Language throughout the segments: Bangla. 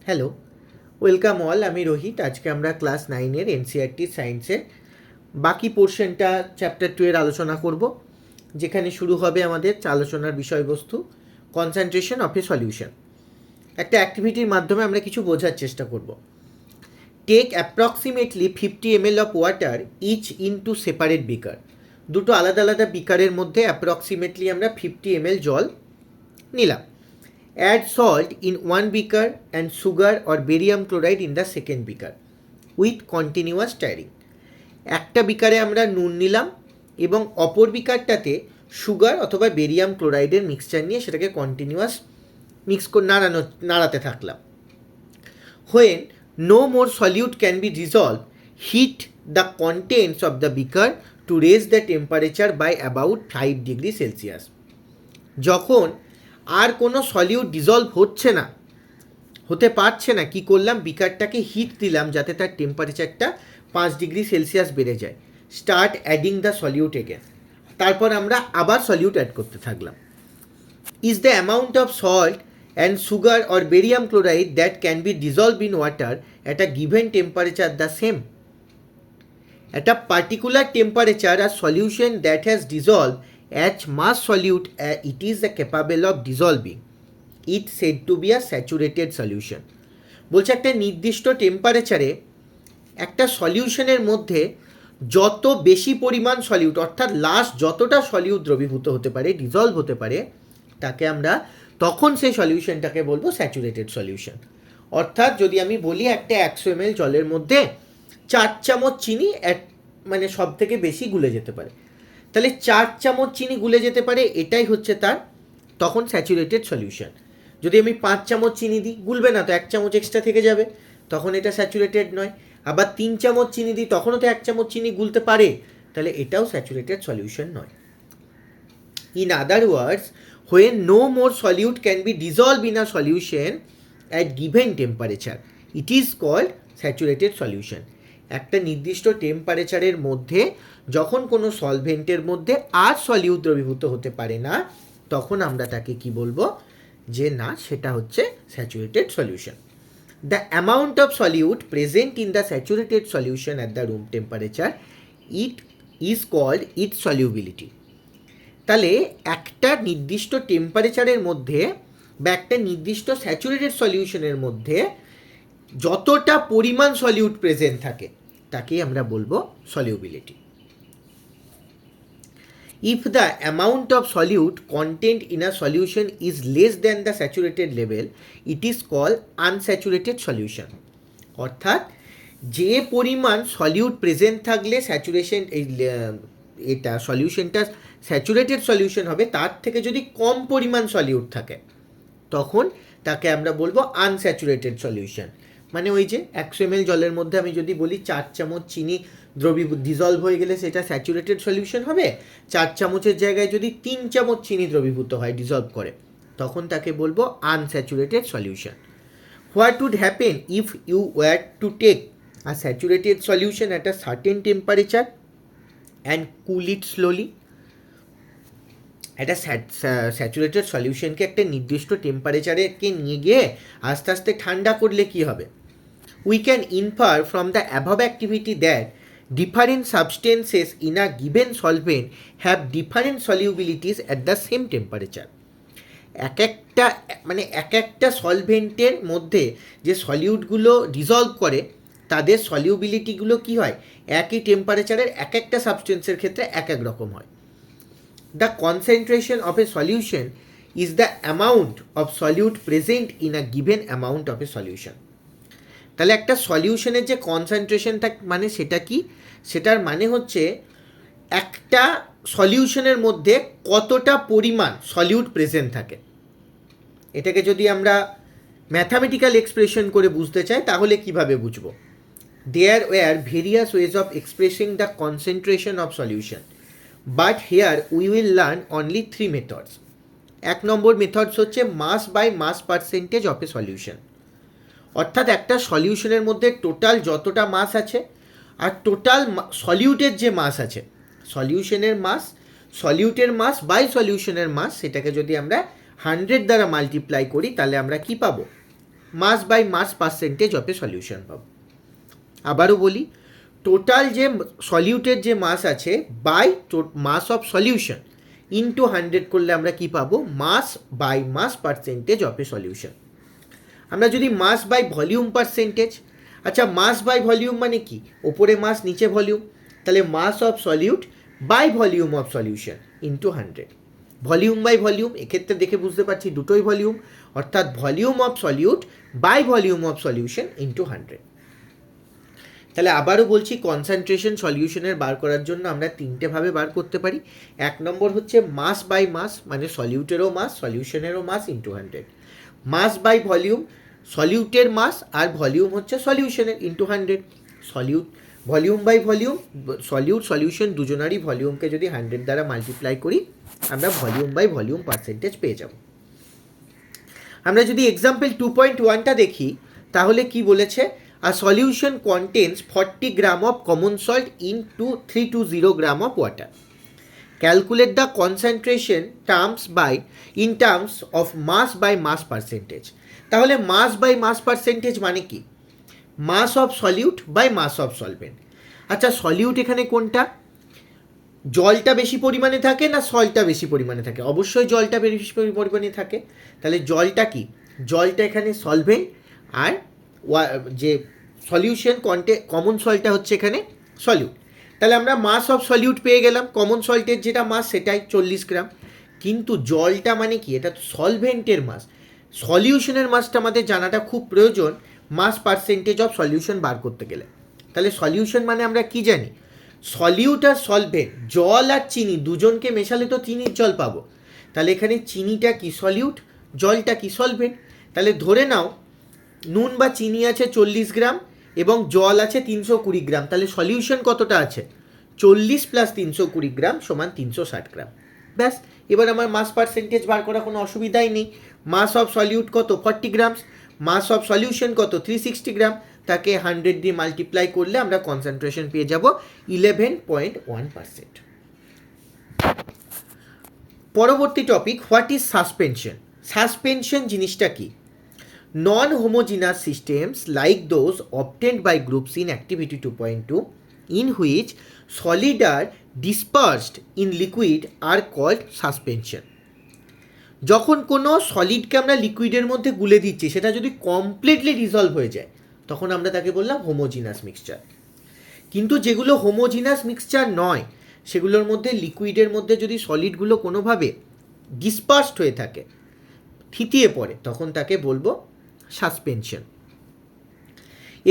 Hello, welcome all. আমি রোহিত। আজকে আমরা ক্লাস 9-এর এনসিইআরটি সায়েন্সের বাকি পোর্শনটা চ্যাপ্টার 2 এর আলোচনা করব, যেখানে শুরু হবে আমাদের আলোচনার বিষয়বস্তু কনসেন্ট্রেশন অফ এ সলিউশন। একটা অ্যাক্টিভিটির মাধ্যমে আমরা কিছু বোঝার চেষ্টা করব। Take approximately 50 ml of water each into separate beaker. দুটো আলাদা আলাদা বিকারের মধ্যে অ্যাপ্রক্সিমেটলি আমরা 50 ml জল নিলাম। Add salt in one beaker and sugar or barium chloride in the second beaker with continuous stirring. একটা বিকারে আমরা নুন নিলাম এবং অপর বিকারটাতে সুগার অথবা বেরিয়াম ক্লোরাইডের মিক্সচার নিয়ে সেটাকে কন্টিনিউয়াস নাড়াতে থাকলাম। When no more solute can be dissolved, heat the contents of the beaker to raise the temperature by about 5 degrees Celsius. যখন আর কোনো সলিউট ডিজলভ হতে পারছে না, কি করলাম, বিকারটাকে হিট দিলাম যাতে তার টেম্পারেচারটা 5 ডিগ্রি সেলসিয়াস বেড়ে যায়। Start adding the solute again. তারপর আমরা আবার সলিউট অ্যাড করতে থাকলাম। Is the amount of salt and sugar or barium chloride that can be dissolved in water at a given temperature the same? At a particular temperature, a solution that has dissolved as mass solute it is capable of dissolving. It said to be a saturated solution. বলছে একটা নির্দিষ্ট টেম্পারেচারে একটা সলিউশনের মধ্যে যত বেশি পরিমাণ সলিউট, অর্থাৎ লাস্ট যতটা সলিউট দ্রবীভূত হতে পারে, ডিজলভ হতে পারে, তাকে আমরা তখন সেই সলিউশনটাকে বলবো স্যাচুরেটেড সলিউশন। অর্থাৎ যদি আমি বলি একটা 100 ml জলের মধ্যে 4 চামচ চিনি মানে সব থেকে বেশি গুলে যেতে পারে, তাহলে 4 চামচ চিনি গুলে যেতে পারে, এটাই হচ্ছে তার তখন স্যাচুরেটেড সলিউশন। যদি আমি 5 চামচ চিনি দিই, গুলবে না, তো 1 চামচ এক্সট্রা থেকে যাবে, তখন এটা স্যাচুরেটেড নয়। আবার 3 চামচ চিনি দিই, তখনও তো 1 চামচ চিনি গুলতে পারে, তাহলে এটাও স্যাচুরেটেড সলিউশন নয়। In other words, when no more solute can be dissolved in a solution at given temperature, it is called saturated solution. একটা নির্দিষ্ট টেম্পারেচারের মধ্যে যখন কোনো সলভেন্টের মধ্যে আর সলিউট দ্রবীভূত হতে পারে না, তখন আমরা তাকে কি বলবো, যে না, সেটা হচ্ছে saturated solution. The amount of solute present in the saturated solution at the room temperature it is called its solubility. তাহলে একটা নির্দিষ্ট টেম্পারেচারের মধ্যে বা একটা নির্দিষ্ট স্যাচুরেটেড সলিউশনের মধ্যে যতটা পরিমাণ সলিউট প্রেজেন্ট থাকে তাকেই আমরা বলবো solubility. If the amount of solute contained in a solution is less than the saturated level, it is called unsaturated solution. অর্থাৎ যে পরিমাণ সলিউট প্রেজেন্ট থাকলে স্যাচুরেশন এটা সলিউশনটা স্যাচুরেটেড সলিউশন হবে, তার থেকে যদি কম পরিমাণ সলিউট থাকে তখন তাকে আমরা বলবো আনস্যাচুরেটেড সলিউশন। মানে ওই যে 100 ml জলের মধ্যে আমি যদি বলি 4 চামচ চিনি ডিজলভ হয়ে গেলে সেটা স্যাচুরেটেড সলিউশন হবে, 4 চামচের জায়গায় যদি 3 চামচ চিনি দ্রবীভূত হয়, ডিজলভ করে, তখন তাকে বলবো unsaturated solution. What would happen if you were to take a saturated solution at a certain temperature and cool it slowly? একটা স্যাচুরেটেড সলিউশনকে একটা নির্দিষ্ট টেম্পারেচারকে নিয়ে গিয়ে আস্তে আস্তে ঠান্ডা করলে কি হবে? We can infer from the above activity that different substances in a given solvent have different solubilities at the same temperature. এক একটা সলভেন্টের মধ্যে যে সলিউটগুলো ডিজলভ করে তাদের সলিউবিলিটিগুলো কি হয়, একই টেম্পারেচারের এক একটা সাবস্টেন্সের ক্ষেত্রে এক এক রকম হয়। The concentration of a solution is the amount of solute present in a given amount of a solution. তাহলে একটা সলিউশনের যে কনসেন্ট্রেশন মানে সেটা কি, সেটার মানে হচ্ছে একটা সলিউশনের মধ্যে কতটা পরিমাণ সলিউট প্রেজেন্ট থাকে। এটাকে যদি আমরা ম্যাথামেটিক্যাল এক্সপ্রেশন করে বুঝতে চাই তাহলে কিভাবে বুঝবো? There were various ways of expressing the concentration of solution, but here we will learn only 3 methods. 1 number methods হচ্ছে mass by mass percentage of a solution. অর্থাৎ একটা সলিউশনের মধ্যে টোটাল যতটা মাস আছে আর টোটাল সলিউটের যে মাস আছে, সলিউটের মাস বাই সলিউশনের মাস, সেটাকে যদি আমরা 100 দ্বারা মাল্টিপ্লাই করি তাহলে আমরা কি পাবো? Mass by mass percentage of a solution পাবো। আবারও বলি, টোটাল যে সলিউটের যে মাস আছে by mass of solution into 100 করলে আমরা কি পাবো, mass by mass percentage of a solution. আমরা যদি মাস বাই ভলিউম পার্সেন্টেজ, আচ্ছা মাস বাই ভলিউম মানে কি, ওপরে মাস নিচে ভলিউম, তাহলে mass of solute by volume of solution into 100। Volume by volume, এক্ষেত্রে দেখে বুঝতে পারছি দুটোই ভলিউম, অর্থাৎ volume of solute by volume of solution into 100। তাহলে আবারও বলছি, কনসেন্ট্রেশন সলিউশনের বার করার জন্য আমরা তিনটেভাবে বার করতে পারি। এক নম্বর হচ্ছে মাস বাই মাস, মানে সলিউটেরও মাস সলিউশনেরও mass into 100। Mass by volume, সলিউটের মাস আর ভলিউম হচ্ছে সলিউশনের into 100। Volume by volume, solution দুজনারই ভলিউমকে যদি 100 দ্বারা মাল্টিপ্লাই করি আমরা ভলিউম বাই ভলিউম পার্সেন্টেজ পেয়ে যাব। আমরা যদি এক্সাম্পল 2.1টা দেখি তাহলে কি বলেছে, a solution contains 40 gram of common salt into 320 gram of water. Calculate the concentration in terms of mass by mass percentage. তাহলে mass by mass percentage মানে কি, mass of solute by mass of solvent। আচ্ছা সলিউট এখানে কোনটা, জলটা বেশি পরিমাণে থাকে না সল্টটা বেশি পরিমাণে থাকে, অবশ্যই জলটা বেশি পরিমাণে থাকে। তাহলে জলটা কি, জলটা এখানে সলভেন্ট, আর যে সলিউশন কমন সল্টটা হচ্ছে এখানে সলিউট। তাহলে আমরা মাস অফ সলিউট পেয়ে গেলাম, কমন সল্টের যেটা মাস সেটাই 40 গ্রাম, কিন্তু জলটা মানে কি, এটা তো সলভেন্টের মাস, সলিউশনের মাসটা আমাদের জানাটা খুব প্রয়োজন মাস পার্সেন্টেজ অফ সলিউশন বার করতে গেলে। তাহলে সলিউশন মানে আমরা কি জানি, সলিউট আর সলভেন্ট, জল আর চিনি দুজনকে মেশালে তো চিনির জল পাবো। তাহলে এখানে চিনিটা কি সলিউট, জলটা কি সলভেন্ট। তাহলে ধরে নাও নুন বা চিনি আছে 40 গ্রাম এবং জল আছে 320 গ্রাম, তাহলে সলিউশন কতটা আছে, 40 প্লাস 320 গ্রাম সমান 360 গ্রাম। ব্যাস, এবার আমার মাস পার্সেন্টেজ বার করা কোনো অসুবিধাই নেই। মাস অফ সলিউট কত 40 গ্রাম, মাস অফ সলিউশন কত 360 গ্রাম, তাকে 100 দিয়ে মাল্টিপ্লাই করলে আমরা কনসেন্ট্রেশন পেয়ে যাব 11.1%। পরবর্তী topic, what is suspension. Suspension জিনিসটা কি, non-homogeneous systems like those obtained by groups in activity 2.2 in which solid are dispersed in liquid are called suspension। যখন কোনো সলিডকে আমরা লিকুইডের মধ্যে গুলে দিচ্ছি সেটা যদি কমপ্লিটলি ডিসলভ হয়ে যায় তখন আমরা তাকে বললাম হোমোজিনাস মিক্সচার। কিন্তু যেগুলো হোমোজিনাস মিক্সচার নয় সেগুলোর মধ্যে লিকুইডের মধ্যে যদি সলিডগুলো কোনোভাবে ডিসপার্সড হয়ে থাকে, থিতিয়ে পড়ে, তখন তাকে বলবো suspension.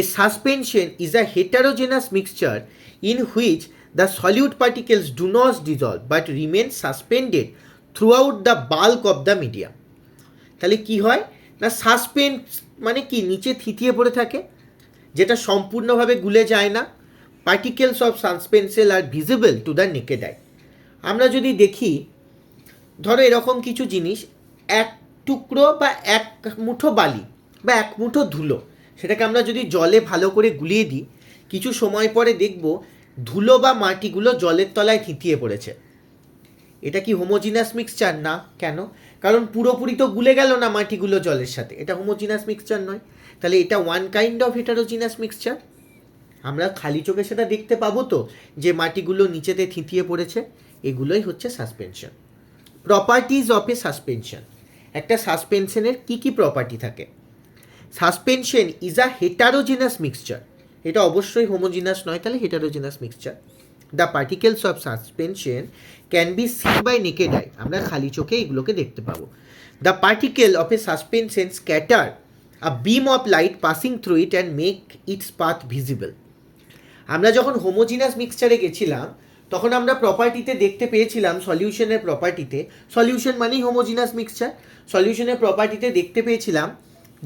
A suspension is a heterogeneous mixture in which the solute particles do not dissolve but remain suspended throughout the bulk of the medium। তাহলে কি হয় না, সাসপেন্ড মানে কি, নিচে থিতিয়ে পড়ে থাকে, যেটা সম্পূর্ণভাবে গুলে যায় না। Particles of suspension are visible to the naked eye. আমরা যদি দেখি, ধরো এরকম কিছু জিনিস, এক টুকরো বা এক মুঠো বালি বা এক মুঠো ধুলো, সেটাকে আমরা যদি জলে ভালো করে গুলিয়ে দিই, কিছু সময় পরে দেখব ধুলো বা মাটিগুলো জলের তলায় থিতিয়ে পড়েছে। এটা কি হোমোজিনাস মিক্সচার না? কেন? কারণ পুরোপুরি তো গুলে গেল না মাটিগুলো জলের সাথে, এটা হোমোজিনাস মিক্সচার নয়। তাহলে এটা ওয়ান কাইন্ড অফ হেটারোজিনাস মিক্সচার। আমরা খালি চোখে সেটা দেখতে পাবো তো যে মাটিগুলো নিচেতে থিতিয়ে পড়েছে, এগুলোই হচ্ছে suspension. Properties of a suspension, একটা সাসপেনশনের কী কী প্রপার্টি থাকে। Suspension is a heterogeneous mixture, এটা অবশ্যই হোমোজিনাস নয়, তাহলে heterogeneous mixture. The particles of suspension can be seen by naked eye, আমরা খালি চোখে এগুলোকে দেখতে পাবো। The particle of a suspension scatter a beam of light passing through it and make its path visible. আমরা যখন হোমোজিনাস মিক্সচারে গেছিলাম তখন আমরা প্রপার্টিতে দেখতে পেয়েছিলাম, সলিউশনের প্রপার্টিতে, সলিউশন মানেই হোমোজিনাস মিক্সচার, সলিউশনের প্রপার্টিতে দেখতে পেয়েছিলাম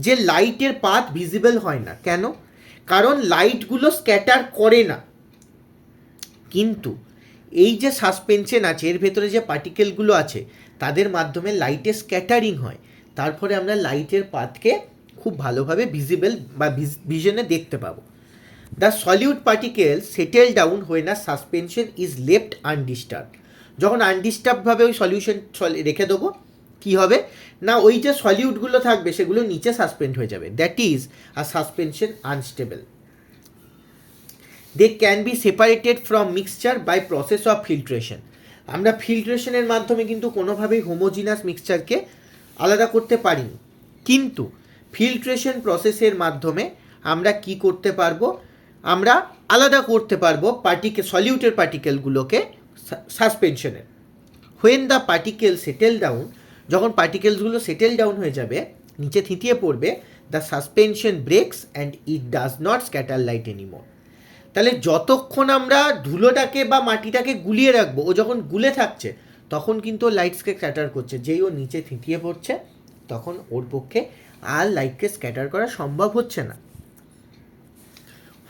যে লাইটের পাথ ভিজিবল হয় না। কেন? কারণ লাইটগুলো স্ক্যাটার করে না। কিন্তু এই যে সাসপেনশন আছে এর ভেতরে যে পার্টিকেলগুলো আছে তাদের মাধ্যমে লাইটের স্ক্যাটারিং হয়, তারপরে আমরা লাইটের পাথকে খুব ভালোভাবে ভিজিবল বা ভিশনে দেখতে পাবো। The solute particle settle down when a suspension is left undisturbed. যখন আনডিস্টার্বভাবে ওই সলিউশন রেখে দেবো কি হবে না, ওই যে সলিউটগুলো থাকবে সেগুলো নিচে সাসপেন্ড হয়ে যাবে, that is a suspension unstable. They can be separated from mixture by process of filtration. আমরা ফিল্ট্রেশনের মাধ্যমে কিন্তু কোনোভাবেই হোমোজিনাস মিক্সচারকে আলাদা করতে পারিনি, কিন্তু ফিল্ট্রেশন প্রসেসের মাধ্যমে আমরা কি করতে পারবো, আমরা আলাদা করতে পারবো সলিউটের পার্টিকেলগুলোকে সাসপেনশনের। When the particle settle down, যখন পার্টিকেলসগুলো সেটেল ডাউন হয়ে যাবে, নিচে থিতিয়ে পড়বে, the suspension breaks and it does not scatter light anymore. তাহলে যতক্ষণ আমরা ধুলোটাকে বা মাটিটাকে গুলিয়ে রাখবো, ও যখন গুলে থাকছে তখন কিন্তু লাইটসকে স্ক্যাটার করছে, যেই ও নিচে থিতিয়ে পড়ছে তখন ওর পক্ষে আর লাইটকে স্ক্যাটার করা সম্ভব হচ্ছে না।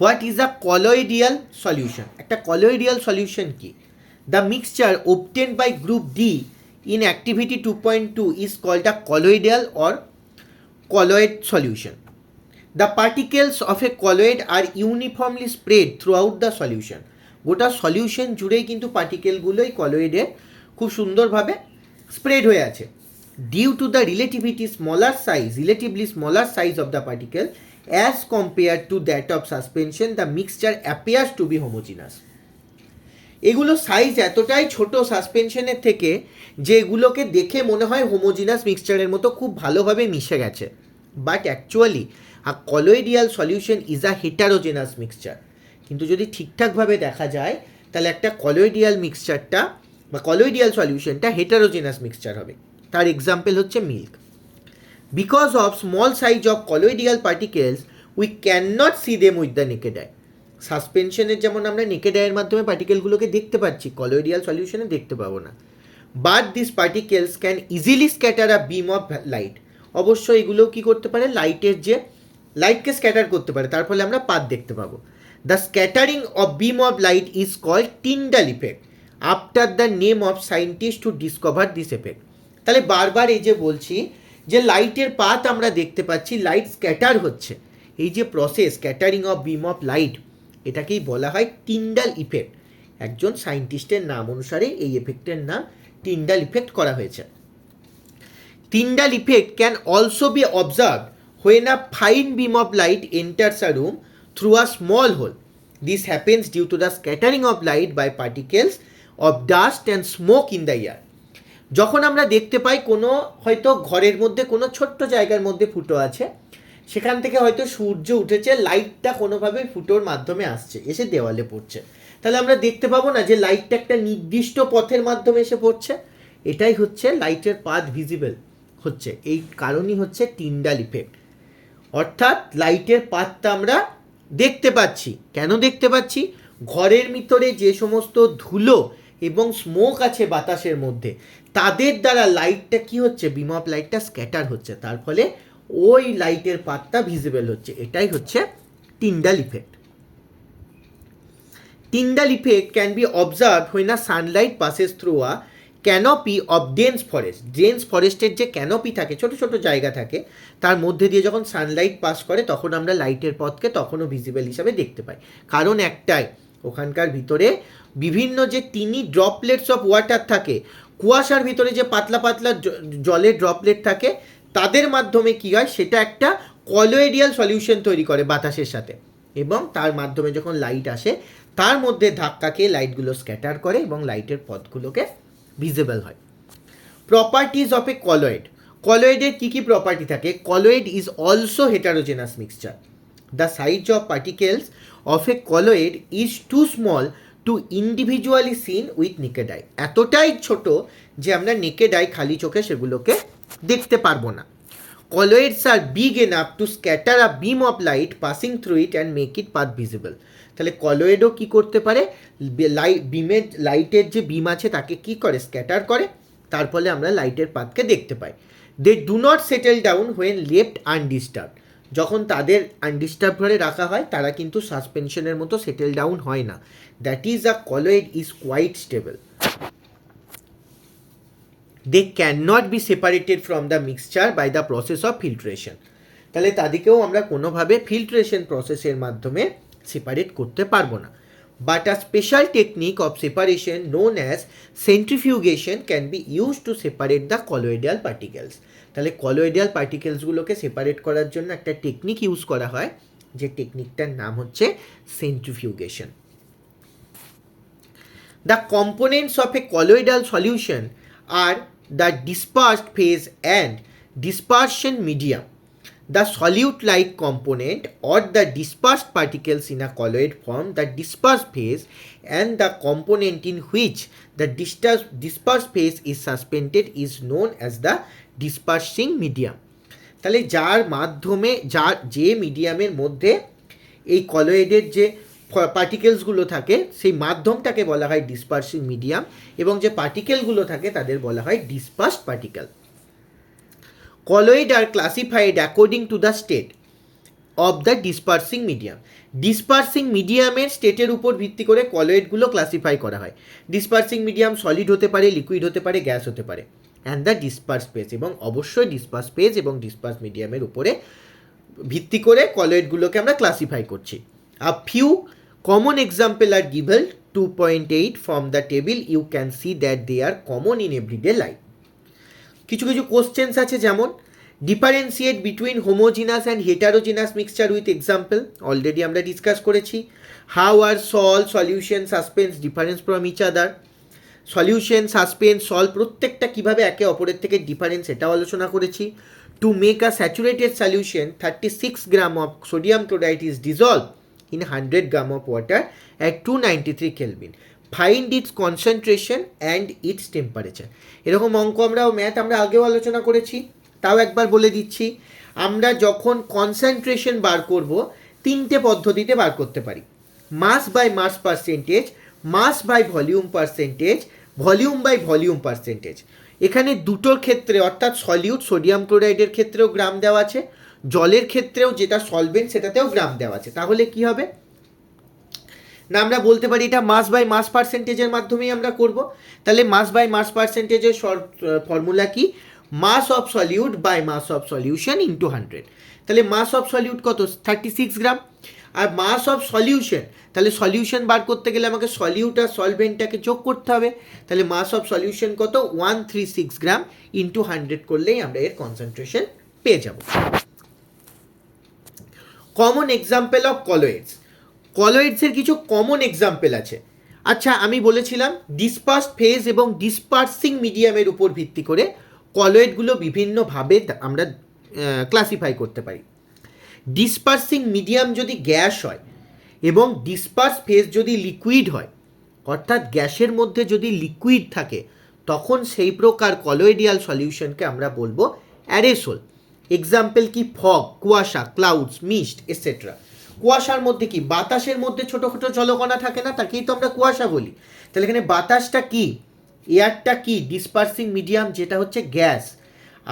What is a colloidal solution? একটা কলয়েডিয়াল সলিউশন কি? The mixture obtained by group D in activity 2.2 is called a colloidal or colloid solution. The particles of a colloid are uniformly spread throughout the solution. গোটা সলিউশন জুড়েই কিন্তু পার্টিকেলগুলোই কলয়েডে খুব সুন্দরভাবে স্প্রেড হয়ে আছে। Due to the relativity relatively smaller size of the particle as compare to that of suspension, the mixture appears to be homogeneous. এগুলো সাইজ এতটাই ছোট সাসপেনশনের থেকে যে এগুলোকে দেখে মনে হয় হোমোজিনাস মিক্সচারের মতো খুব ভালোভাবে মিশে গেছে, but actually a colloidal solution is a heterogeneous mixture. কিন্তু যদি ঠিকঠাকভাবে দেখা যায় তাহলে একটা কলয়েডিয়াল মিক্সচারটা বা কলয়েডিয়াল সলিউশনটা হেটারোজেনাস মিক্সচার হবে। তার এক্সাম্পল হচ্ছে milk. Because of small size of colloidal particles we can not see them with the naked eye. সাসপেনশনের যেমন আমরা নেকেড আইয়ের মাধ্যমে পার্টিকেলগুলোকে দেখতে পাচ্ছি, কলয়েডিয়াল সলিউশনে দেখতে পাবো না। But this particles can easily scatter a beam of light. অবশ্যই এগুলোও কী করতে পারে, লাইটকে স্ক্যাটার করতে পারে, তার ফলে আমরা পাত দেখতে পাবো। The scattering of beam of light is called Tyndall effect after the name of scientist to discover this effect. তাহলে বারবার এই যে বলছি যে লাইটের পাত আমরা দেখতে পাচ্ছি, লাইট স্ক্যাটার হচ্ছে, এই যে process scattering of beam of light, এটাকেই বলা হয় টিন্ডাল ইফেক্ট। একজন সায়েন্টিস্টের নাম অনুসারে এই এফেক্টের নাম টিন্ডাল ইফেক্ট করা হয়েছে। Tyndall effect can also be observed when a fine beam of light enters a room through a small hole. This happens due to the scattering of light by particles of dust and smoke in the air. যখন আমরা দেখতে পাই কোনো হয়তো ঘরের মধ্যে কোনো ছোট্ট জায়গার মধ্যে ফুটো আছে, সেখান থেকে হয়তো সূর্য উঠেছে, লাইটটা কোনোভাবে ফুটোর মাধ্যমে আসছে, এসে দেওয়ালে পড়ছে, তাহলে আমরা দেখতে পাবো না যে লাইটটা একটা নির্দিষ্ট পথের মাধ্যমে এসে পড়ছে। এটাই হচ্ছে লাইটের পাথ ভিজিবল হচ্ছে, এই কারণই হচ্ছে টিন্ডাল ইফেক্ট। অর্থাৎ লাইটের পাথটা আমরা দেখতে পাচ্ছি। কেন দেখতে পাচ্ছি? ঘরের ভিতরে যে সমস্ত ধুলো এবং স্মোক আছে বাতাসের মধ্যে, তাদের দ্বারা লাইটটা কি হচ্ছে, বিম অফ লাইটটা স্ক্যাটার হচ্ছে, তার ফলে ওই লাইটের পাথটা ভিজিবল হচ্ছে। এটাই হচ্ছে Tyndall effect. Tyndall effect can be observe when a sunlight passes through a canopy of dense forest. Dense ফরেস্টের যে ক্যানোপি থাকে, ছোট ছোট জায়গা থাকে, তার মধ্যে দিয়ে যখন সানলাইট পাস করে তখন আমরা লাইটের পথকে তখনও ভিজিবল হিসাবে দেখতে পাই। কারণ একটাই, ওখানকার ভিতরে বিভিন্ন যে টিনি ড্রপলেটস অফ ওয়াটার থাকে, কুয়াশার ভিতরে যে পাতলা পাতলা জলের ড্রপলেট থাকে, তাদের মাধ্যমে কী হয়, সেটা একটা কলয়েডিয়াল সলিউশন তৈরি করে বাতাসের সাথে, এবং তার মাধ্যমে যখন লাইট আসে তার মধ্যে ধাক্কা খেয়ে লাইটগুলো স্ক্যাটার করে এবং লাইটের পথগুলোকে ভিজিবল হয়। Properties of a colloid. কলয়েডের কী কী প্রপার্টি থাকে? Colloid is also heterogeneous mixture. The size of particles of a colloid is too small to individually seen with naked eye. এতটাই ছোট যে আমরা নেকেড আই খালি চোখে সেগুলোকে দেখতে পারবো না। Colloids are big enough to scatter a beam of light passing through it and make it path visible. তাহলে কলয়েডও কী করতে পারে, লাইটের যে বিম আছে তাকে কী করে, স্ক্যাটার করে, তার ফলে আমরা লাইটের পাথকে দেখতে পাই। They do not settle down when left undisturb. যখন তাদের আনডিস্টার্ব করে রাখা হয় তারা কিন্তু সাসপেনশনের মতো সেটেল ডাউন হয় না। That is a colloid is quite stable. They can not be separated from the mixture by the process of filtration. তাহলে তাদেরকেও আমরা কোনোভাবে ফিল্ট্রেশন প্রসেসের মাধ্যমে সেপারেট করতে পারবো না। but a special technique of separation known as centrifugation can be used to separate the colloidal particles. তাহলে কলোয়েডিয়াল পার্টিকেলসগুলোকে সেপারেট করার জন্য একটা টেকনিক ইউজ করা হয়, যে টেকনিকটার নাম হচ্ছে centrifugation. The components of a colloidal solution are the dispersed phase and dispersion medium. The solute-like component or the dispersed particles in a colloid form the dispersed phase, and the component in which the dispersed phase is suspended is known as the dispersing medium. তাহলে যার মাধ্যমে যে মিডিয়ামের মধ্যে এই কলয়েডের যে পার্টিকেলসগুলো থাকে সেই মাধ্যমটাকে বলা হয় ডিসপার্সিং মিডিয়াম, এবং যে পার্টিকেলগুলো থাকে তাদের বলা হয় dispersed particle. Colloid are classified according to the state of the dispersing medium. Dispersing মিডিয়ামের স্টেটের উপর ভিত্তি করে কলয়েডগুলো ক্লাসিফাই করা হয়। ডিসপার্সিং মিডিয়াম সলিড হতে পারে, লিকুইড হতে পারে, গ্যাস হতে পারে। অ্যান্ড দ্য ডিসপার্স ফেজ, এবং অবশ্যই ডিসপার্স ফেজ এবং ডিসপার্স মিডিয়ামের উপরে ভিত্তি করে কলয়েডগুলোকে আমরা ক্লাসিফাই করছি। A few common example are given 2.8 from the table, you can see that they are common in everyday life. কিছু কিছু কোশ্চেন্স আছে, যেমন differentiate between homogeneous and heterogeneous mixture with example, already আমরা ডিসকাস করেছি। How are solution suspense difference from each other, solution suspense sol প্রত্যেকটা কীভাবে একে অপরের থেকে ডিফারেন্স এটাও আলোচনা করেছি। To make a saturated solution 36 gram of sodium chloride is dissolved in 100 gram of water at 293 Kelvin. Find its concentration and its temperature. এরকম অঙ্ক ম্যাথ আমরা আগেও আলোচনা করেছি, তাও একবার বলে দিচ্ছি। আমরা যখন কনসেন্ট্রেশন বার করব তিনটে পদ্ধতিতে বার করতে পারি: mass by mass percentage, mass by volume percentage, volume by volume percentage. এখানে দুটোর ক্ষেত্রে, অর্থাৎ সলিউট সোডিয়াম ক্লোরাইডের ক্ষেত্রেও গ্রাম দেওয়া আছে, জলের ক্ষেত্রেও যেটা সলভেন্ট সেটাতেও গ্রাম দেওয়া আছে। তাহলে কি হবে না, আমরা বলতে পারি এটা মাস বাই মাস পার্সেন্টেজের মাধ্যমেই আমরা করব। তাহলে মাস বাই মাস পার্সেন্টেজের ফর্মুলা কি? Mass of solute by mass of solution into 100। তাহলে মাস অফ সলিউট কত? 36 গ্রাম। আর মাস অফ সলিউশন, তাহলে সলিউশন বার করতে গেলে আমাকে সলিউট আর সলভেন্টটাকে যোগ করতে হবে। তাহলে মাস অফ সলিউশন কত? 136 গ্রাম ইন্টু 100 করলেই আমরা এর কনসেন্ট্রেশন পেয়ে যাব। Common example of colloids. কলয়েডসের কিছু কমন এক্সাম্পল আছে। আচ্ছা, আমি বলেছিলাম ডিসপার্সড ফেজ এবং ডিসপার্সিং মিডিয়ামের উপর ভিত্তি করে কলয়েডগুলো বিভিন্নভাবে আমরা ক্লাসিফাই করতে পারি। ডিসপার্সিং মিডিয়াম যদি গ্যাস হয় এবং ডিসপার্স ফেজ যদি লিকুইড হয়, অর্থাৎ গ্যাসের মধ্যে যদি লিকুইড থাকে, তখন সেই প্রকার কলয়েডিয়াল সলিউশনকে আমরা বলবো অ্যারেসোল। এক্সাম্পল কি? ফগ, কুয়াশা, ক্লাউডস, মিস্ট এটসেট্রা। কুয়াশার মধ্যে কি? বাতাসের মধ্যে ছোটো ছোটো জলকণা থাকে না, তাকেই তো আমরা কুয়াশা বলি। তাহলে এখানে বাতাসটা কি? এয়ারটা কি? ডিসপার্সিং মিডিয়াম, যেটা হচ্ছে গ্যাস।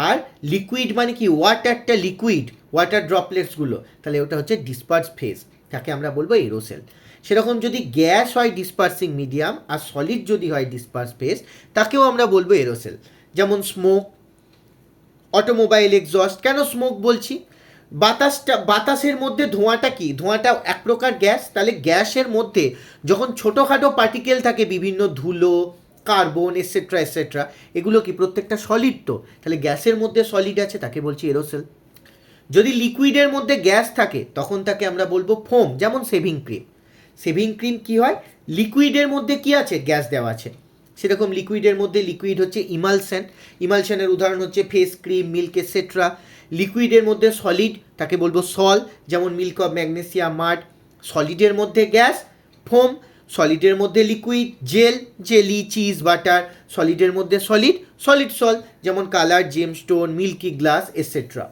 আর লিকুইড মানে কি? ওয়াটারটা লিকুইড, ওয়াটার ড্রপলেটসগুলো, তাহলে ওটা হচ্ছে ডিসপার্স ফেজ, তাকে আমরা বলবো এরোসেল। সেরকম যদি গ্যাস হয় ডিসপার্সিং মিডিয়াম আর সলিড যদি হয় ডিসপার্স ফেজ, তাকেও আমরা বলবো এরোসেল। যেমন স্মোক, অটোমোবাইল এক্সস্ট। কেন স্মোক বলছি? বাতাসের মধ্যে ধোঁয়াটা কি? ধোঁয়াটা এক প্রকার গ্যাস। তাহলে গ্যাসের মধ্যে যখন ছোটোখাটো পার্টিকেল থাকে, বিভিন্ন ধুলো, কার্বন এটসেট্রা, এগুলো কি প্রত্যেকটা সলিড? তো তাহলে গ্যাসের মধ্যে সলিড আছে, তাকে বলছি এরোসেল। যদি লিকুইডের মধ্যে গ্যাস থাকে তখন তাকে আমরা বলবো ফোম। যেমন শেভিং ক্রিম। শেভিং ক্রিম কি হয়? লিকুইডের মধ্যে কি আছে? গ্যাস দেওয়া আছে। সেরকম লিকুইডের মধ্যে লিকুইড হচ্ছে ইমালশন। ইমালশনের উদাহরণ হচ্ছে ফেস ক্রিম, মিল্ক এটসেট্রা। লিকুইডের মধ্যে সলিড, তাকে বলবো সল। যেমন মিল্ক অফ ম্যাগনেসিয়াম মাড। সলিডের মধ্যে গ্যাস, ফোম। সলিডের মধ্যে liquid, gel, jelly, cheese, butter. সলিডের মধ্যে সলিড, সলিড সল। যেমন colour, gemstone, milky glass etcetera.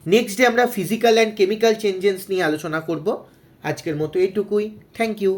Next day আমরা ফিজিক্যাল অ্যান্ড কেমিক্যাল চেঞ্জেস নিয়ে আলোচনা করব। আজকের মতো এইটুকুই। Thank you.